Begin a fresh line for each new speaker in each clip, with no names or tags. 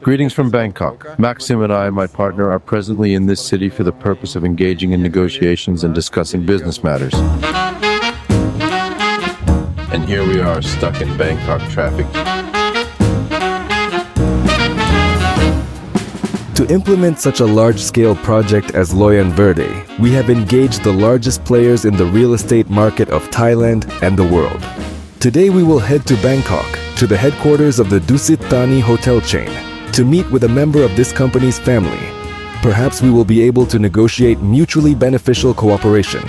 Greetings from Bangkok. Maxim and I, my partner, are presently in this city for the purpose of engaging in negotiations and discussing business matters. And here we are, stuck in Bangkok traffic.
To implement such a large-scale project as Layan Verde, we have engaged the largest players in the real estate market of Thailand and the world. Today we will head to Bangkok, to the headquarters of the Dusit Thani hotel chain, to meet with a member of this company's family. Perhaps we will be able to negotiate mutually beneficial cooperation.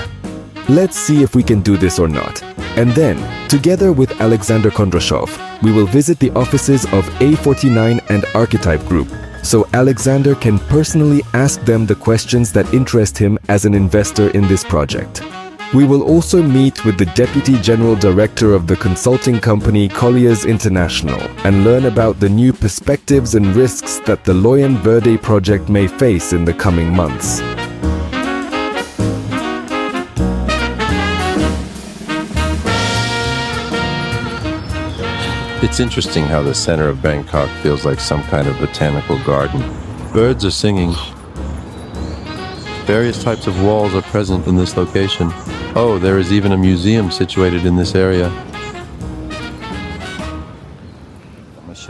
Let's see if we can do this or not. And then, together with Alexander Kondrashov, we will visit the offices of A49 and Arhitype Group, so Alexander can personally ask them the questions that interest him as an investor in this project. We will also meet with the Deputy General Director of the consulting company Colliers International and learn about the new perspectives and risks that the Layan Verde project may face in the coming months.
It's interesting how the center of Bangkok feels like some kind of botanical garden. Birds are singing. Various types of walls are present in this location. Oh, there is even a museum situated in this area.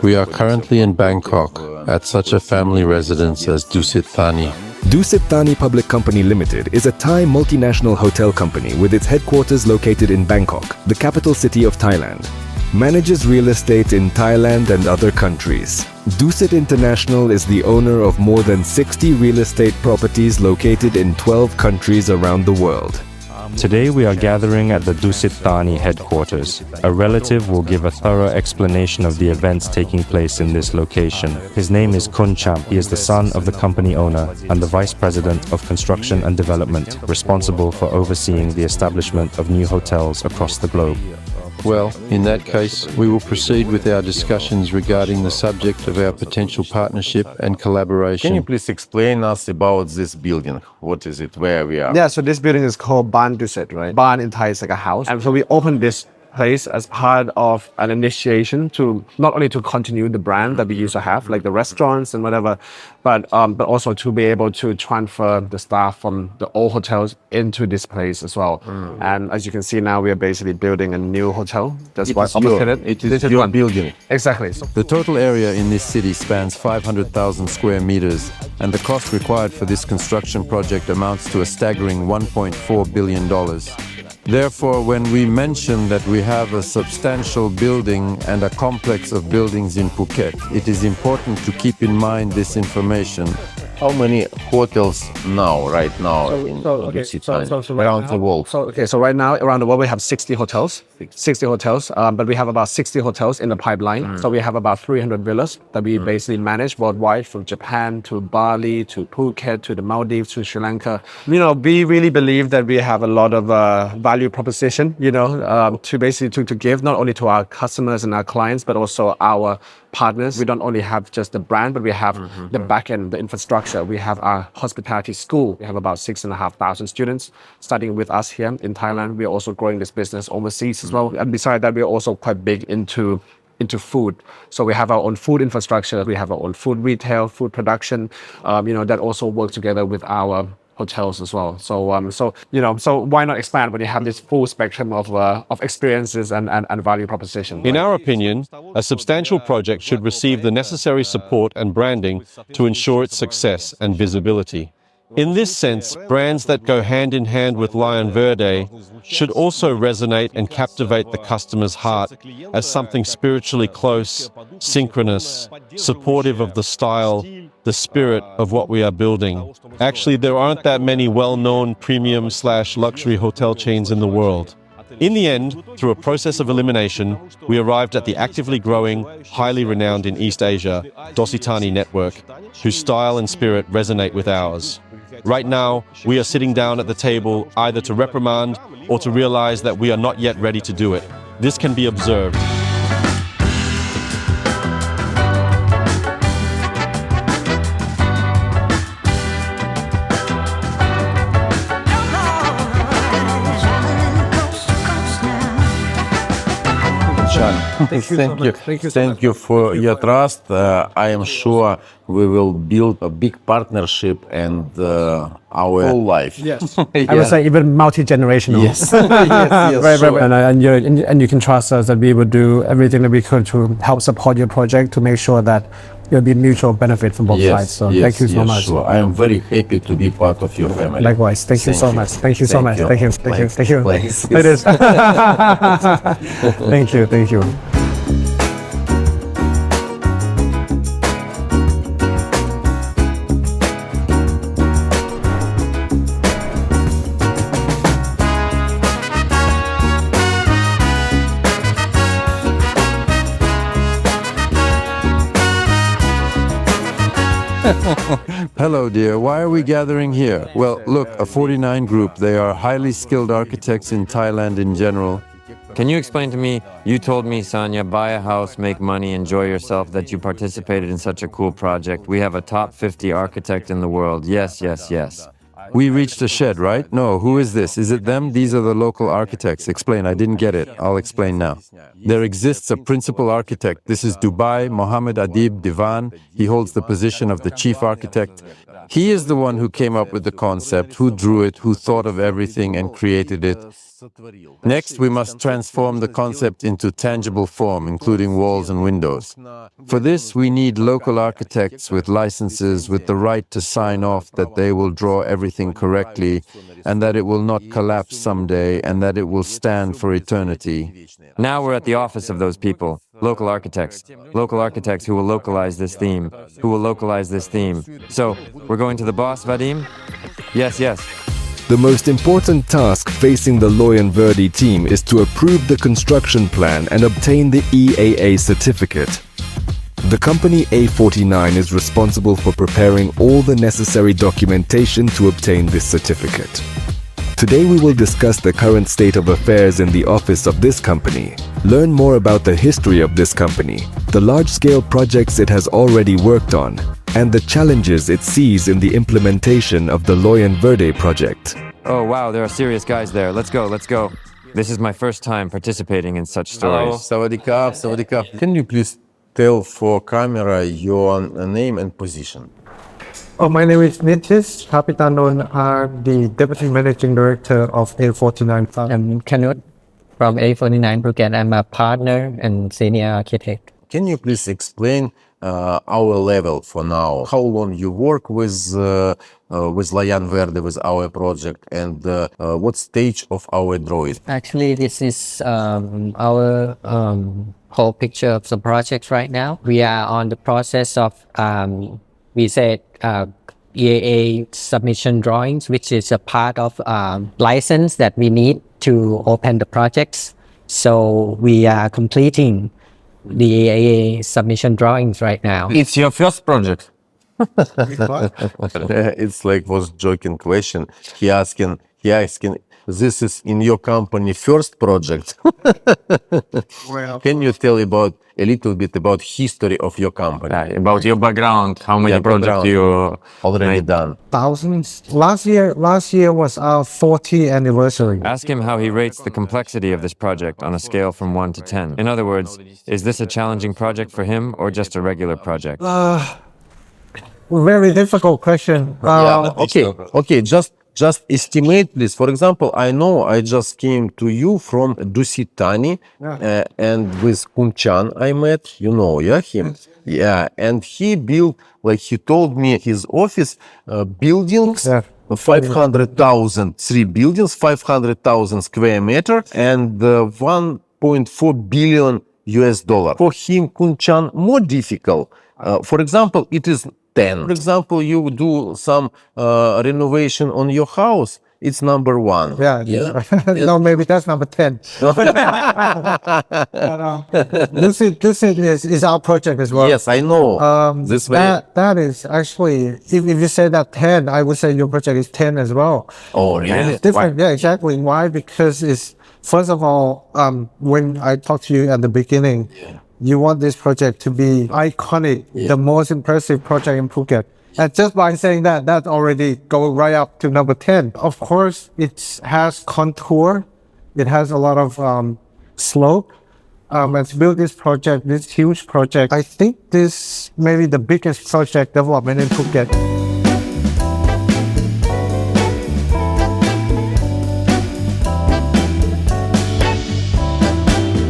We are currently in Bangkok at such a family residence as Dusit Thani.
Dusit Thani Public Company Limited is a Thai multinational hotel company with its headquarters located in Bangkok, the capital city of Thailand. Manages real estate in Thailand and other countries. Dusit International is the owner of more than 60 real estate properties located in 12 countries around the world.
Today we are gathering at the Dusit Thani headquarters. A relative will give a thorough explanation of the events taking place in this location. His name is Kun Cham. He is the son of the company owner and the Vice President of Construction and Development, responsible for overseeing the establishment of new hotels across the globe.
Well, in that case, we will proceed with our discussions regarding the subject of our potential partnership and collaboration.
Can you please explain us about this building? What is it? Where we are?
Yeah, so this building is called Ban Dusit, right? Ban in Thai is like a house. And so we opened this place as part of an initiation to not only to continue the brand that we used to have, like the restaurants and whatever, but also to be able to transfer the staff from the old hotels into this place as well. And as you can see now, we are basically building a new hotel. That's why
It is your building.
Exactly.
The total area in this city spans 500,000 square meters, and the cost required for this construction project amounts to a staggering $1.4 billion. Therefore, when we mention that we have a substantial building and a complex of buildings in Phuket, it is important to keep in mind this information.
How many hotels right now in Dusit Thani? Around the world.
So right now around the world we have 60 hotels, but we have about 60 hotels in the pipeline. So we have about 300 villas that we basically manage worldwide, from Japan to Bali to Phuket to the Maldives to Sri Lanka. We really believe that we have a lot of value proposition, to basically to give not only to our customers and our clients, but also our partners. We don't only have just the brand, but we have the back end, the infrastructure. We have our hospitality school. We have about 6,500 students studying with us here in Thailand. We are also growing this business overseas as well. And besides that, we are also quite big into food. So we have our own food infrastructure. We have our own food retail, food production, that also work together with our hotels as well. So why not expand when you have this full spectrum of experiences and value proposition?
In our opinion, a substantial project should receive the necessary support and branding to ensure its success and visibility. In this sense, brands that go hand in hand with Layan Verde should also resonate and captivate the customer's heart as something spiritually close, synchronous, supportive of the style, the spirit of what we are building. Actually, there aren't that many well-known premium/luxury hotel chains in the world. In the end, through a process of elimination, we arrived at the actively growing, highly renowned in East Asia, Dusit Thani network, whose style and spirit resonate with ours. Right now, we are sitting down at the table either to reprimand or to realize that we are not yet ready to do it. This can be observed.
Sean.
Thank you for your trust. I am sure we will build a big partnership and our whole life.
Yes. I would say even multi-generational.
Yes. Yes,
Very,
sure.
and you can trust us that we will do everything that we could to help support your project to make sure that there'll be mutual benefit from both sides. So thank you so much.
Sure. I am very happy to be part of your family.
Likewise. Thank you so much. Thank you so much. Thank you. Thank you.
Please.
It is. Thank you. Thank you.
Hello, dear. Why are we gathering here? Well, look, a 49 group. They are highly skilled architects in Thailand in general.
Can you explain to me, you told me, Sanya, buy a house, make money, enjoy yourself, that you participated in such a cool project. We have a top 50 architect in the world. Yes, yes, yes.
We reached a shed, right? No, who is this? Is it them? These are the local architects. Explain, I didn't get it. I'll explain now. There exists a principal architect. This is Dubai, Mohammed Adib Divan. He holds the position of the chief architect. He is the one who came up with the concept, who drew it, who thought of everything and created it. Next, we must transform the concept into tangible form, including walls and windows. For this, we need local architects with licenses, with the right to sign off that they will draw everything correctly, and that it will not collapse someday, and that it will stand for eternity.
Now we're at the office of those people, local architects who will localize this theme, So, we're going to the boss, Vadim? Yes, yes.
The most important task facing the Layan Verde team is to approve the construction plan and obtain the EAA certificate. The company A49 is responsible for preparing all the necessary documentation to obtain this certificate. Today we will discuss the current state of affairs in the office of this company, learn more about the history of this company, the large-scale projects it has already worked on, and the challenges it sees in the implementation of the Layan Verde project.
Oh wow, there are serious guys there. Let's go, let's go. This is my first time participating in such stories.
Sawadikap, Sawadikap. Can you please tell for camera your name and position?
Oh, my name is Nitish Kapitanon. I'm the Deputy Managing Director of A49 Fund.
I'm Kanut from A49 Phuket. I'm a partner and senior architect.
Can you please explain our level for now? How long you work with Layan Verde, with our project, and what stage of our drawing?
Actually, this is our whole picture of the project right now. We are on the process of, EAA submission drawings, which is a part of license that we need to open the projects. So we are completing the EAA submission drawings right now.
It's your first project.
It's like was joking question. He asking, this is in your company first project?
Well,
Can you tell about a little bit about history of your company?
About your background, how many projects
background.
you
Already done.
thousands. Last year was our 40th anniversary.
Ask him how he rates the complexity of this project on a scale from 1 to 10. In other words, is this a challenging project for him or just a regular project?
Very difficult question.
Okay. Just estimate, please. For example, I know I just came to you from Dusit Thani, and with Kunchan I met. You know, him. Yeah, and he built, like he told me, his office buildings.
Yeah.
500,000, 3 buildings, 500,000 square meter, and 1.4 billion US dollar. For him, Kunchan more difficult. For example, it is 10. For example, you do some renovation on your house, it's number 1.
Yeah. No, maybe that's number 10. This is our project as well.
Yes, I know. This way.
That is actually, if you say that 10, I would say your project is 10 as well.
Oh, really?
It's different. Yeah, exactly. Why? Because it's, first of all, when I talked to you at the beginning, you want this project to be iconic, the most impressive project in Phuket. And just by saying that, that already goes right up to number 10. Of course, it has contour. It has a lot of slope.
and build this project, this huge project. I think this may be the biggest project development in Phuket.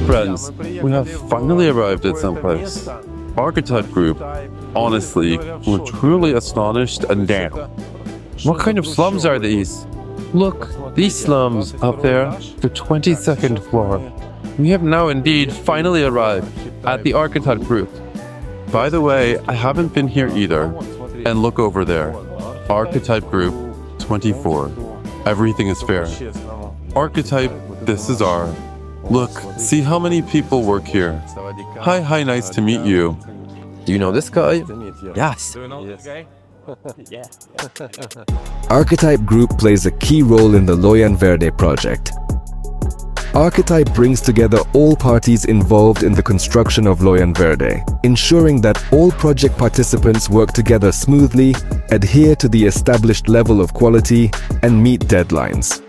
Friends, we have finally arrived at some place. Arhitype Group. Honestly, we're truly astonished and damn. What kind of slums are these? Look, these slums up there, the 22nd floor. We have now indeed finally arrived at the Arhitype Group. By the way, I haven't been here either. And look over there. Arhitype Group 24. Everything is fair. Arhitype, this is our. Look, see how many people work here. Hi, nice to meet you. Do you know this guy? Yes.
Arhitype Group plays a key role in the Layan Verde project. Arhitype brings together all parties involved in the construction of Layan Verde, ensuring that all project participants work together smoothly, adhere to the established level of quality, and meet deadlines.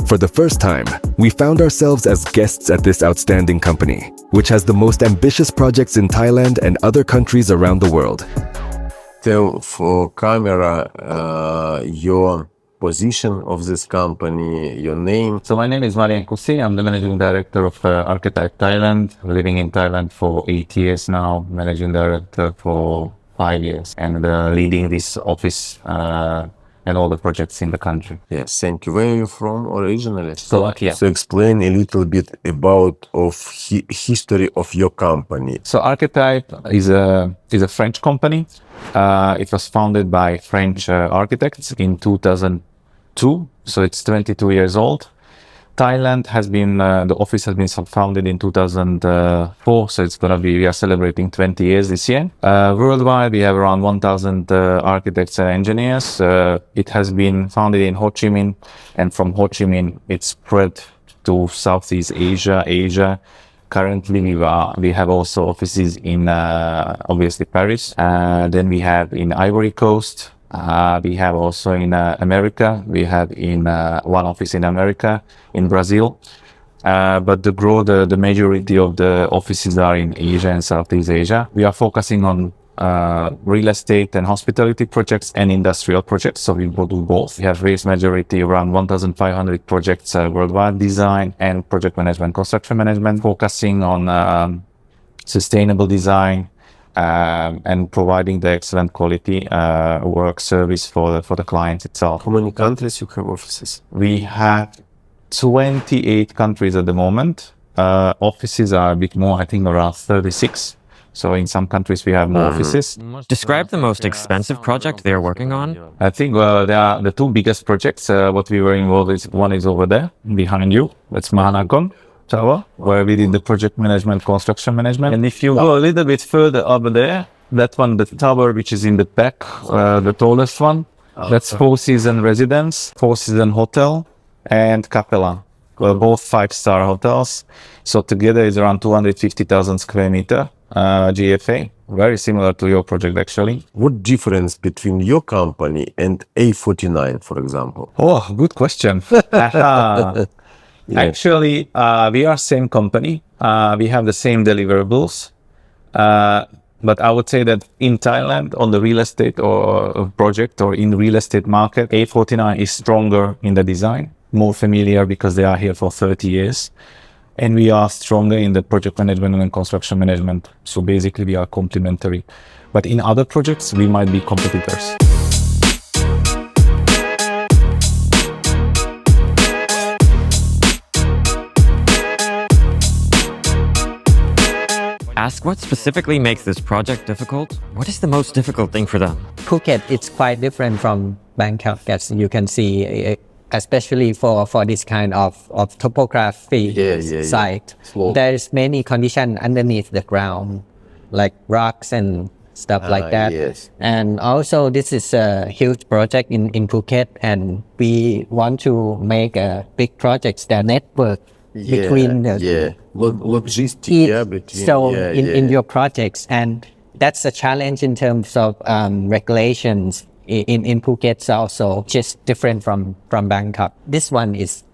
For the first time, we found ourselves as guests at this outstanding company, which has the most ambitious projects in Thailand and other countries around the world.
Tell for camera your position of this company, your name.
So my name is Layan Verde. I'm the managing director of Arhitype Thailand. Living in Thailand for 8 years now, managing director for 5 years, and leading this office and all the projects in the country.
Yes, thank you. Where are you from originally?
Slovakia.
So explain a little bit about history of your company.
So Arhitype is a French company. It was founded by French architects in 2002. So it's 22 years old. Thailand has been, the office has been founded in 2004, so it's gonna be, we are celebrating 20 years this year. Worldwide, we have around 1,000 architects and engineers. It has been founded in Ho Chi Minh, and from Ho Chi Minh, it's spread to Southeast Asia. Currently, we have also offices in, obviously, Paris. Then we have in Ivory Coast. We have also in America. We have in one office in America, in Brazil. But the majority of the offices are in Asia and Southeast Asia. We are focusing on real estate and hospitality projects and industrial projects. So we will do both. We have vast majority, around 1,500 projects worldwide, design and project management, construction management, focusing on sustainable design, and providing the excellent quality work service for the client itself.
How many countries you have offices?
We have 28 countries at the moment. Offices are a bit more, I think around 36. So in some countries we have more offices.
Describe the most expensive project they're working on.
I think there are the two biggest projects. What we were involved is, one is over there behind you. That's Mahanakhon Tower, where we did the project management, construction management. And if you go a little bit further over there, that one, the tower which is in the back, the tallest one, that's Four Seasons Residence, Four Seasons Hotel, and Capella. Both 5-star hotels. So together is around 250,000 square meter GFA. Very similar to your project, actually.
What difference between your company and A49, for example?
Oh, good question. Actually, we are same company. We have the same deliverables. But I would say that in Thailand, on the real estate or project or in real estate market, A49 is stronger in the design, more familiar because they are here for 30 years. And we are stronger in the project management and construction management. So basically we are complementary. But in other projects, we might be competitors.
Ask what specifically makes this project difficult. What is the most difficult thing for them?
Phuket, it's quite different from Bangkok, as you can see, especially for this kind of topography site. There's many conditions underneath the ground, like rocks and stuff like that.
Yes.
And also, this is a huge project in Phuket, and we want to make a big project that network between the
logistics.
in your projects, and that's a challenge in terms of regulations in Phuket. Also just different from Bangkok. This one is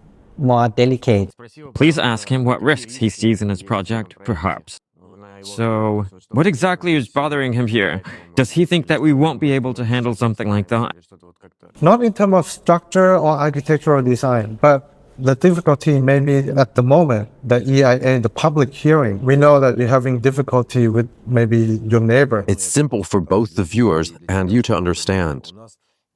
more delicate.
Please ask him what risks he sees in his project, perhaps. So, what exactly is bothering him here? Does he think that we won't be able to handle something like that?
Not in terms of structure or architectural design, but the difficulty maybe at the moment, the EIA, the public hearing, we know that you're having difficulty with maybe your neighbor.
It's simple for both the viewers and you to understand.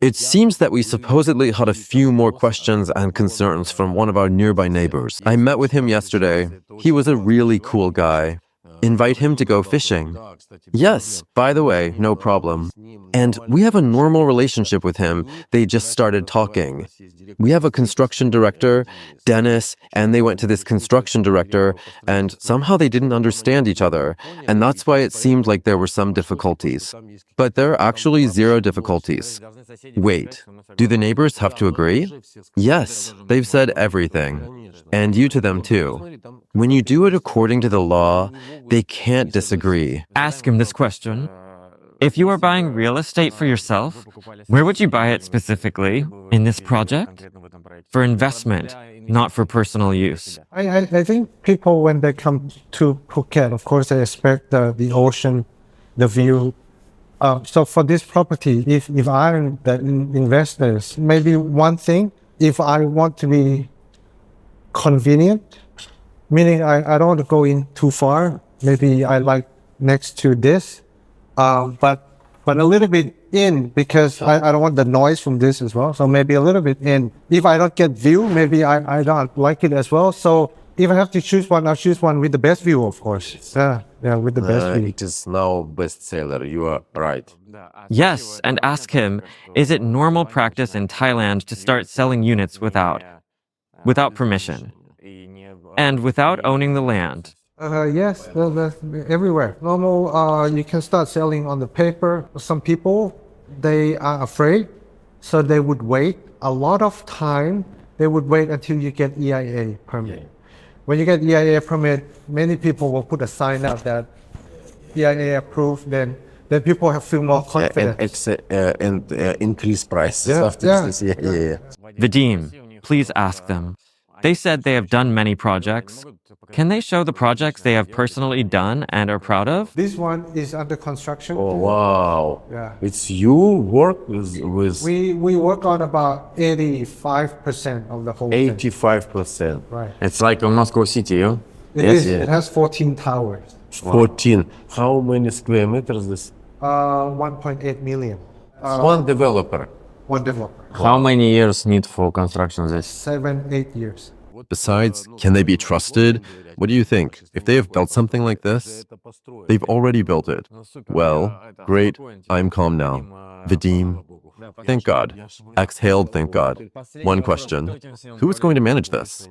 It seems that we supposedly had a few more questions and concerns from one of our nearby neighbors. I met with him yesterday. He was a really cool guy. Invite him to go fishing. Yes, by the way, no problem. And we have a normal relationship with him. They just started talking. We have a construction director, Dennis, and they went to this construction director, and somehow they didn't understand each other. And that's why it seemed like there were some difficulties. But there are actually zero difficulties. Wait, do the neighbors have to agree? Yes, they've said everything. And you to them too. When you do it according to the law, they can't disagree.
Ask him this question. If you are buying real estate for yourself, where would you buy it specifically? In this project? For investment, not for personal use.
I think people, when they come to Phuket, of course, they expect the ocean, the view. So for this property, if I'm the investors, maybe one thing, if I want to be convenient, meaning I don't want to go in too far, maybe I like next to this, but a little bit in, because I don't want the noise from this as well. So maybe a little bit in. If I don't get view, maybe I don't like it as well. So if I have to choose one, I'll choose one with the best view, of course. Yeah, with the best view.
It is now bestseller. You are right.
Yes, and ask him, is it normal practice in Thailand to start selling units without permission and without owning the land?
Yes, that's everywhere. Normal, you can start selling on the paper. Some people, they are afraid, so they would wait. A lot of time, they would wait until you get EIA permit. When you get EIA permit, many people will put a sign out that EIA approved, then people have feel more confident.
And increase prices.
Yeah.
Vadim, please ask them. They said they have done many projects. Can they show the projects they have personally done and are proud of?
This one is under construction.
Oh, wow.
Yeah.
It's you work with...
We work on about 85% of the whole thing.
85%.
Right.
It's like a Moscow City, yeah?
It has 14 towers.
14. How many square meters this?
1.8 million.
One developer.
One developer.
How many years need for construction this?
7-8 years.
Besides, can they be trusted? What do you think? If they have built something like this, they've already built it. Well, great, I'm calm now. Vadim, thank God. Exhaled, thank God. One question, who is going to manage this?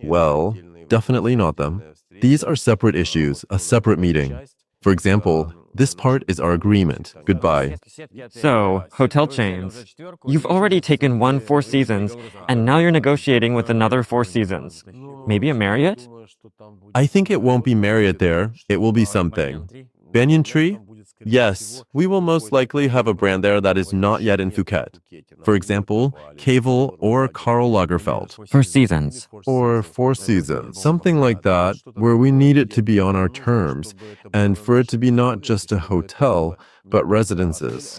Well, definitely not them. These are separate issues, a separate meeting. For example, this part is our agreement. Goodbye.
So, hotel chains. You've already taken one Four Seasons, and now you're negotiating with another Four Seasons. Maybe a Marriott?
I think it won't be Marriott there. It will be something. Banyan Tree? Yes, we will most likely have a brand there that is not yet in Phuket. For example, Kavel or Karl Lagerfeld.
Four Seasons.
Or Four Seasons. Something like that, where we need it to be on our terms, and for it to be not just a hotel, but residences.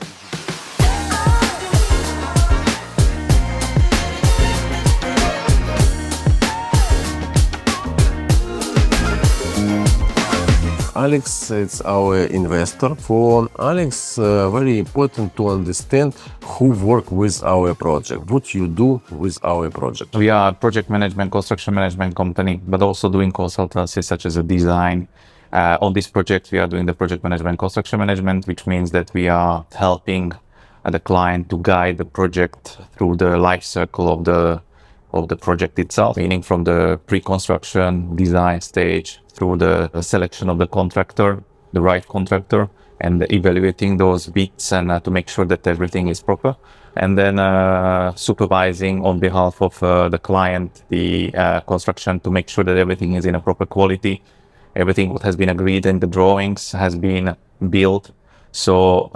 Alex is our investor. For Alex, very important to understand who work with our project, what you do with our project.
We are a project management, construction management company, but also doing consultancy such as a design. On this project, we are doing the project management, construction management, which means that we are helping the client to guide the project through the life cycle of the project itself, meaning from the pre-construction design stage through the selection of the contractor, the right contractor, and evaluating those bids and to make sure that everything is proper. And then supervising on behalf of the client, the construction, to make sure that everything is in a proper quality. Everything what has been agreed in the drawings has been built. So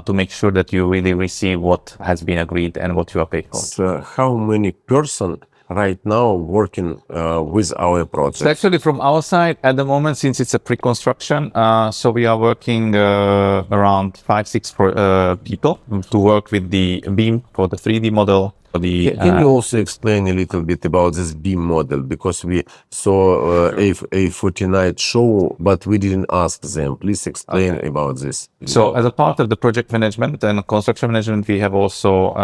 to make sure that you really receive what has been agreed and what you are paid for.
So how many person right now working with our project?
So actually, from our side at the moment, since it's a pre-construction, so we are working around 5-6 people to work with the beam for the 3D model.
Can you also explain a little bit about this beam model? Because we saw A49 show, but we didn't ask them. Please explain about this.
So as a part of the project management and construction management, we have also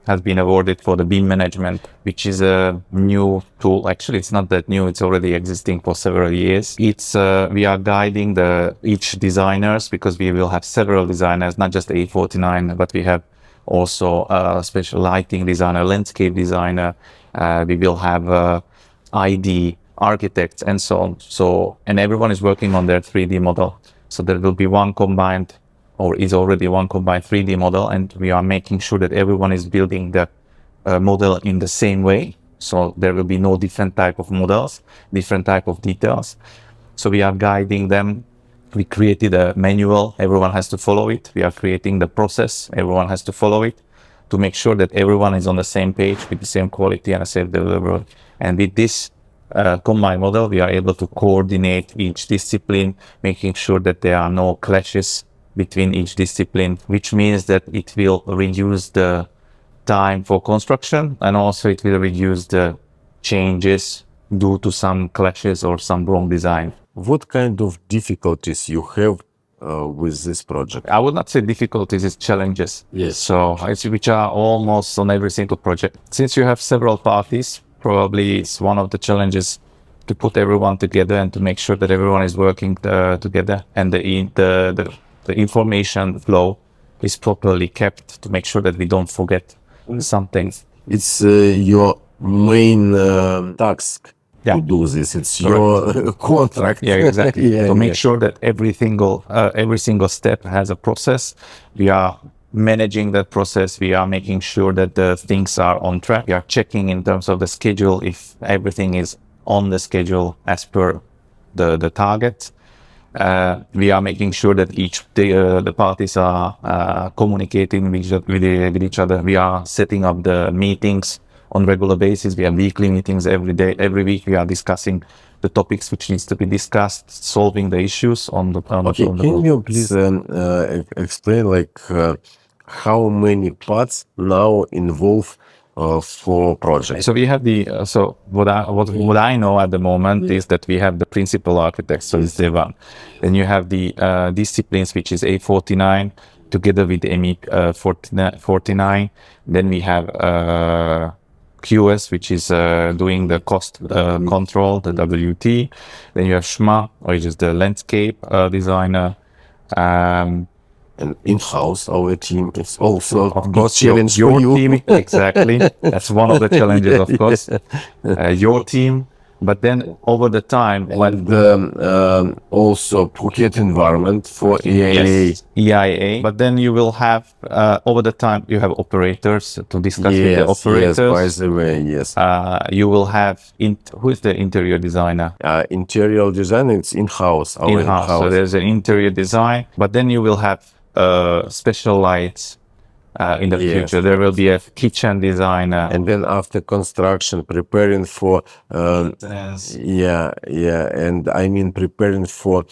has been awarded for the beam management, which is a new tool. Actually, it's not that new. It's already existing for several years. It's we are guiding each designers, because we will have several designers, not just A49, but we have also special lighting designer, landscape designer. We will have ID architects and so on. So, and everyone is working on their 3D model. So there will be one combined, or is already one combined 3D model, and we are making sure that everyone is building the model in the same way. So there will be no different type of models, different type of details. So we are guiding them. We created a manual, everyone has to follow it. We are creating the process, everyone has to follow it, to make sure that everyone is on the same page with the same quality and a safe delivery. And with this combined model, we are able to coordinate each discipline, making sure that there are no clashes between each discipline, which means that it will reduce the time for construction, and also it will reduce the changes due to some clashes or some wrong design.
What kind of difficulties you have with this project?
I would not say difficulties, it's challenges.
Yes.
So which are almost on every single project. Since you have several parties, probably it's one of the challenges to put everyone together and to make sure that everyone is working together, and the information flow is properly kept, to make sure that we don't forget some things.
It's your main task to do this. It's your contract.
Yeah, exactly. To make sure that every single step has a process. We are managing that process. We are making sure that the things are on track. We are checking in terms of the schedule if everything is on the schedule as per the target. We are making sure that the parties are communicating with each other. We are setting up the meetings on regular basis. We have weekly meetings every day. Every week we are discussing the topics which needs to be discussed, solving the issues on the
Can you please explain how many parts now involve for project?
So we have what I know at the moment is that we have the principal architect, so it's the one. Then you have the disciplines, which is A49 together with ME 49. Then we have QS, which is doing the cost control, the WT. Then you have SHMA, which is the landscape designer.
And in-house, our team is also
of course
challenge
your
for you.
team. Exactly, that's one of the challenges, of course. Your team. But then over the time, when
also Phuket environment for EIA.
EIA. But then you will have over the time you have operators to discuss with the operators.
Yes, by the way, yes.
You will have who is the interior designer?
Interior design, it's in-house.
In-house. So there's an interior design, but then you will have special lights. In the future, there will be a kitchen designer,
and then after construction, preparing for and I mean preparing for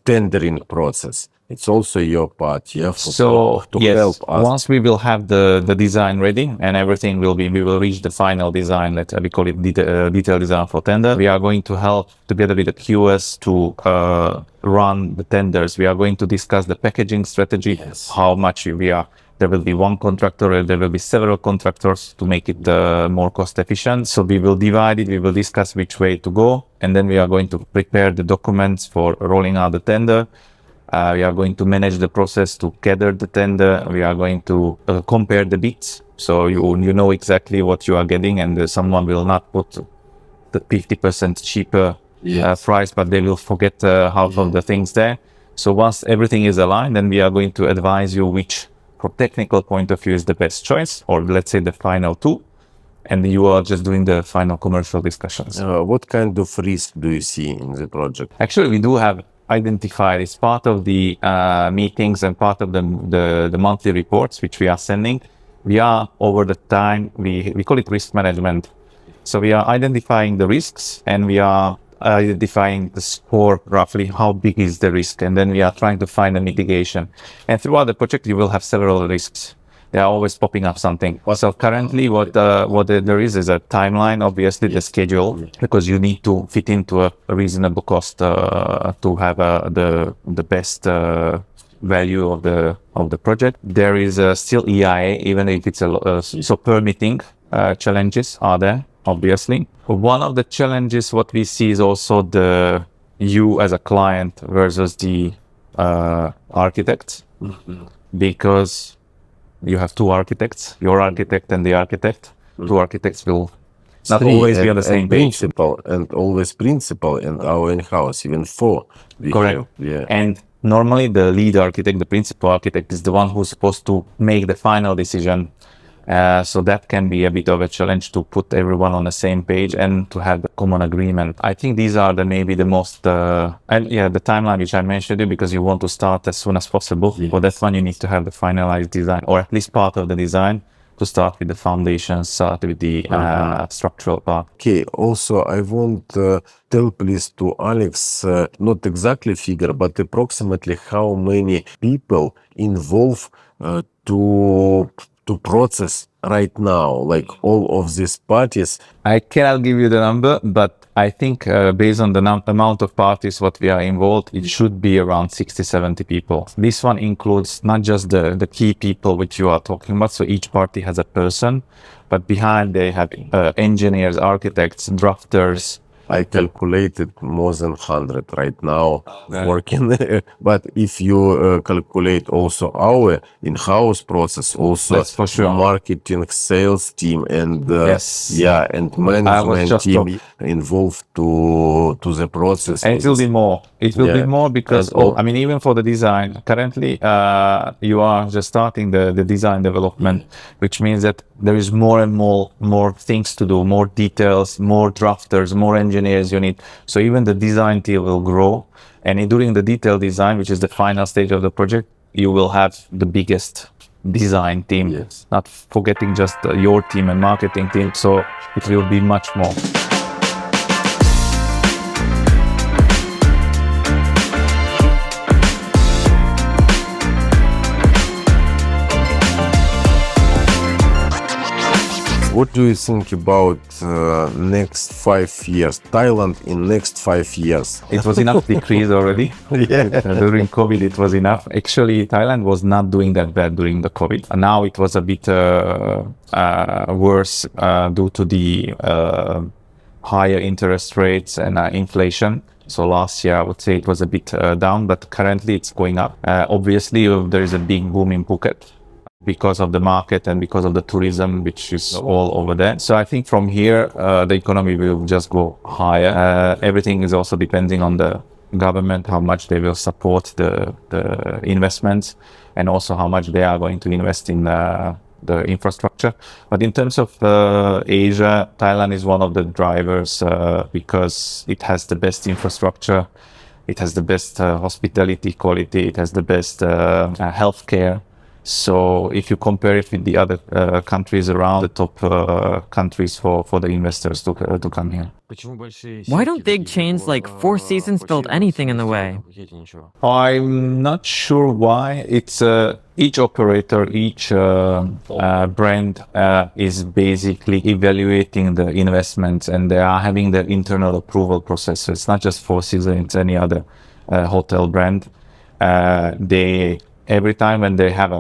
tendering process. It's also your part, to help us.
Once we will have the design ready and everything we will reach the final design. We call it detailed design for tender. We are going to help together with the QS to run the tenders. We are going to discuss the packaging strategy, how much we are. There will be one contractor, or there will be several contractors to make it more cost efficient. So we will divide it, we will discuss which way to go, and then we are going to prepare the documents for rolling out the tender. We are going to manage the process to gather the tender. We are going to compare the bids, so you know exactly what you are getting, and someone will not put the 50% cheaper price, but they will forget half of the things there. So once everything is aligned, then we are going to advise you which, from technical point of view, is the best choice, or let's say the final two, and you are just doing the final commercial discussions.
What kind of risk do you see in the project?
Actually, we do have identified. It's part of the meetings and part of the monthly reports which we are sending. We are over the time, we call it risk management. So we are identifying the risks, and we are identifying the score, roughly how big is the risk, and then we are trying to find a mitigation. And throughout the project, you will have several risks. They are always popping up something. So currently, what there is a timeline, obviously the schedule, because you need to fit into a reasonable cost to have the best value of the project. There is still EIA, even if it's so permitting challenges are there, obviously. One of the challenges what we see is also you as a client versus the architect, because you have two architects, your architect and the architect. Two architects will not always be on the same page.
Principal and our in-house, even four.
Correct.
Yeah.
And normally the lead architect, the principal architect, is the one who's supposed to make the final decision. So that can be a bit of a challenge to put everyone on the same page and to have the common agreement. I think these are maybe the most, the timeline which I mentioned you, because you want to start as soon as possible. For that one, you need to have the finalized design, or at least part of the design, to start with the foundations, start with the structural part.
Okay, also I want tell please to Alex, not exactly figure, but approximately how many people involved to process right now, like all of these parties.
I cannot give you the number, but I think based on the amount of parties what we are involved, it should be around 60-70 people. This one includes not just the key people which you are talking about, so each party has a person, but behind they have engineers, architects, drafters.
I calculated more than 100 right now working. But if you calculate also our in-house process, also
that's for sure.
Marketing, sales team, and and management team involved to the process.
And it will be more. It will be more because even for the design, currently you are just starting the design development, which means that there is more and more things to do, more details, more drafters, more engineers you need. So even the design team will grow, and during the detailed design, which is the final stage of the project, you will have the biggest design team, not forgetting just your team and marketing team. So it will be much more.
What do you think about next 5 years? Thailand in next 5 years?
It was enough decrease already. During COVID, it was enough. Actually, Thailand was not doing that bad during the COVID. Now it was a bit worse due to the higher interest rates and inflation. So last year, I would say it was a bit down, but currently it's going up. Obviously, there is a big boom in Phuket because of the market and because of the tourism, which is all over there. So I think from here, the economy will just go higher. Everything is also depending on the government, how much they will support the investments, and also how much they are going to invest in the infrastructure. But in terms of Asia, Thailand is one of the drivers because it has the best infrastructure, it has the best hospitality quality, it has the best healthcare. So if you compare it with the other countries around, the top countries for the investors to come here.
Why don't big chains like Four Seasons build anything in the way?
I'm not sure why. It's each operator, each brand is basically evaluating the investments, and they are having the internal approval process. So it's not just Four Seasons, it's any other hotel brand. Every time when they have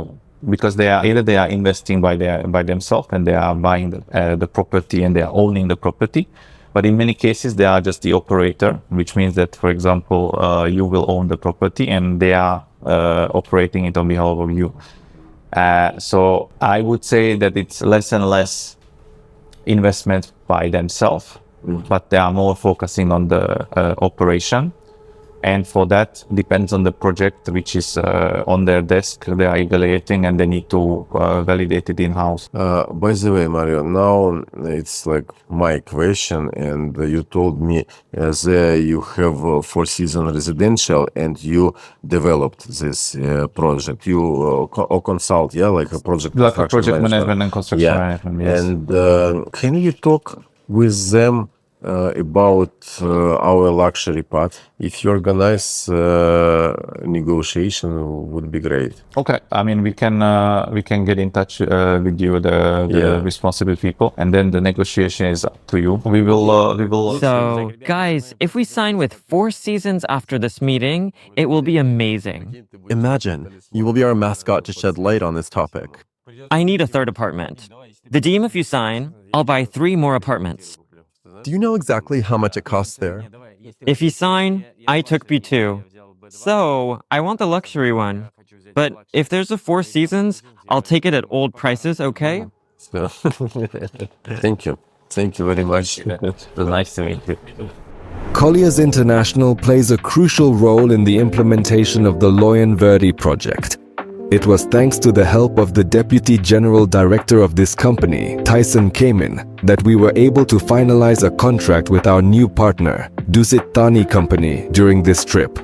because they are investing by themselves, and they are buying the property, and they are owning the property. But in many cases, they are just the operator, which means that, for example, you will own the property and they are operating it on behalf of you. So I would say that it's less and less investment by themselves, but they are more focusing on the operation. And for that, depends on the project which is on their desk. They are evaluating, and they need to validate it in-house.
By the way, Mario, now it's like my question, and you told me there you have Four Seasons residential, and you developed this project. You consult, like a project
like a project management and construction management. Yes.
And can you talk with them about our luxury part. If you organize negotiation, would be great.
Okay, I mean we can get in touch with you, the responsible people, and then the negotiation is up to you. We will.
So, guys, if we sign with 4 seasons after this meeting, it will be amazing.
Imagine, you will be our mascot to shed light on this topic.
I need a 3rd apartment. The deem, if you sign, I'll buy 3 more apartments.
Do you know exactly how much it costs there?
If you sign, I took B2. So, I want the luxury one. But if there's a 4 seasons, I'll take it at old prices, okay?
Thank you. Thank you very much.
It was nice to meet you.
Colliers International plays a crucial role in the implementation of the Layan Verde project. It was thanks to the help of the Deputy General Director of this company, Tyson Kamen, that we were able to finalize a contract with our new partner, Dusit Thani company, during this trip.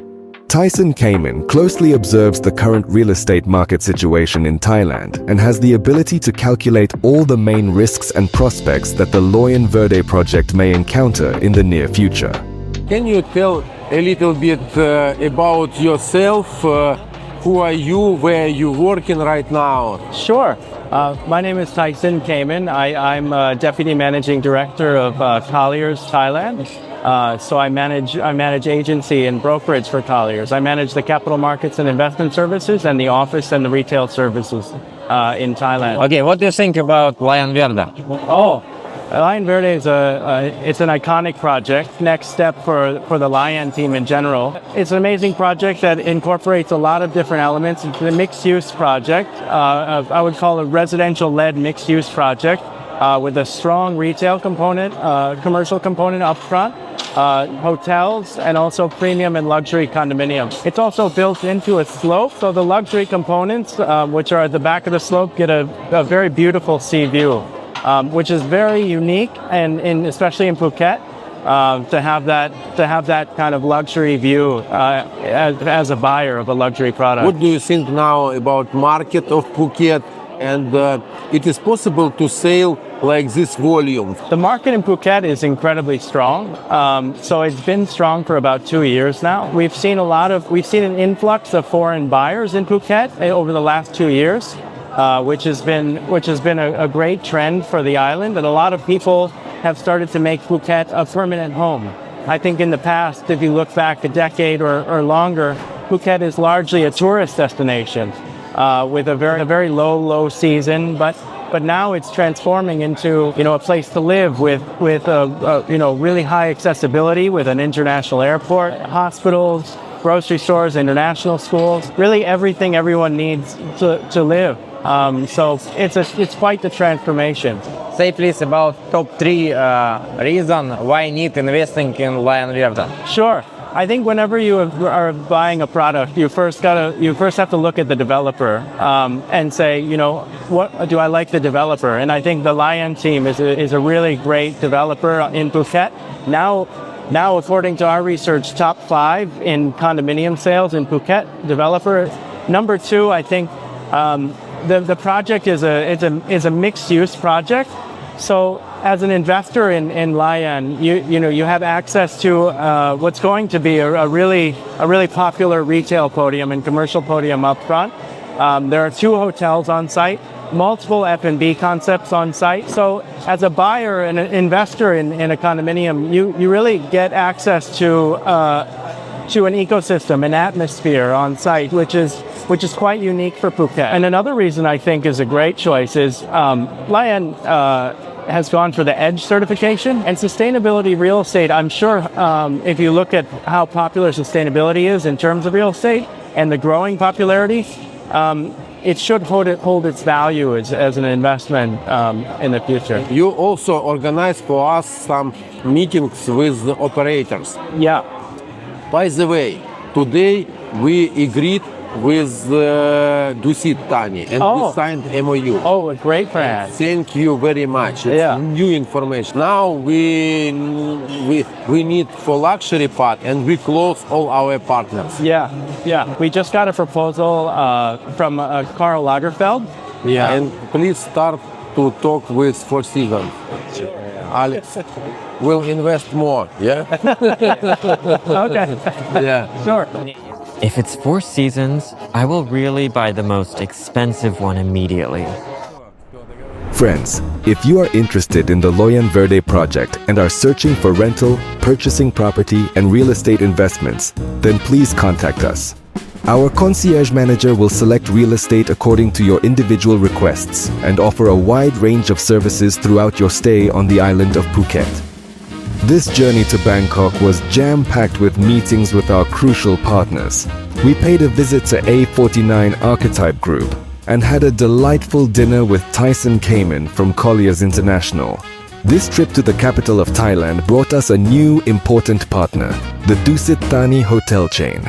Tyson Kamen closely observes the current real estate market situation in Thailand and has the ability to calculate all the main risks and prospects that the Layan Verde project may encounter in the near future.
Can you tell a little bit about yourself? Who are you? Where are you working right now?
Sure. My name is Tyson Kamen. I'm Deputy Managing Director of Colliers Thailand. So I manage agency and brokerage for Colliers. I manage the capital markets and investment services and the office and the retail services in Thailand.
Okay, what do you think about Layan Verde?
Oh, Layan Verde is it's an iconic project. Next step for the Layan team in general. It's an amazing project that incorporates a lot of different elements. It's a mixed-use project. I would call it a residential-led mixed-use project with a strong retail component, commercial component up front, hotels, and also premium and luxury condominiums. It's also built into a slope, so the luxury components, which are at the back of the slope, get a very beautiful sea view. Which is very unique, and especially in Phuket, to have that kind of luxury view as a buyer of a luxury product.
What do you think now about market of Phuket? And it is possible to sell like this volume?
The market in Phuket is incredibly strong. So it's been strong for about 2 years now. We've seen an influx of foreign buyers in Phuket over the last 2 years. Which has been a great trend for the island, and a lot of people have started to make Phuket a permanent home. I think in the past, if you look back a decade or longer, Phuket is largely a tourist destination with a very low season, but now it's transforming into a place to live with really high accessibility, with an international airport, hospitals, grocery stores, international schools, really everything everyone needs to live. So it's quite the transformation.
Say please about top 3 reasons why need investing in Layan Verde.
Sure. I think whenever you are buying a product, you first have to look at the developer and say, what do I like the developer? And I think the Layan team is a really great developer in Phuket. Now, according to our research, top 5 in condominium sales in Phuket developer. Number 2, I think. The project is a mixed-use project. So as an investor in Layan, you have access to what's going to be a really popular retail podium and commercial podium up front. There are 2 hotels on site, multiple F&B concepts on site. So as a buyer and an investor in a condominium, you really get access to an ecosystem, an atmosphere on site, which is quite unique for Phuket. And another reason I think is a great choice is Layan has gone for the EDGE certification, and sustainability real estate. I'm sure if you look at how popular sustainability is in terms of real estate and the growing popularity, it should hold its value as an investment in the future.
You also organize for us some meetings with the operators.
Yeah.
By the way, today we agreed with Dusit Thani and we signed MOU.
Oh, a great plan.
Thank you very much. It's new information. Now we need for luxury part, and we close all our partners.
Yeah. We just got a proposal from Karl Lagerfeld.
Yeah. And please start to talk with Four Seasons. Alex will invest more. Yeah.
Okay.
Yeah.
Sure.
If it's Four Seasons, I will really buy the most expensive one immediately.
Friends, if you are interested in the Layan Verde project and are searching for rental, purchasing property, and real estate investments, then please contact us. Our concierge manager will select real estate according to your individual requests and offer a wide range of services throughout your stay on the island of Phuket. This journey to Bangkok was jam-packed with meetings with our crucial partners. We paid a visit to A49 Arhitype Group and had a delightful dinner with Tyson Cayman from Colliers International. This trip to the capital of Thailand brought us a new important partner, the Dusit Thani hotel chain.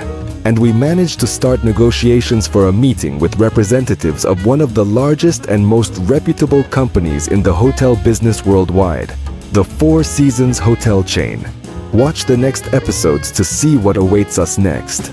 And we managed to start negotiations for a meeting with representatives of one of the largest and most reputable companies in the hotel business worldwide, the Four Seasons hotel chain. Watch the next episodes to see what awaits us next.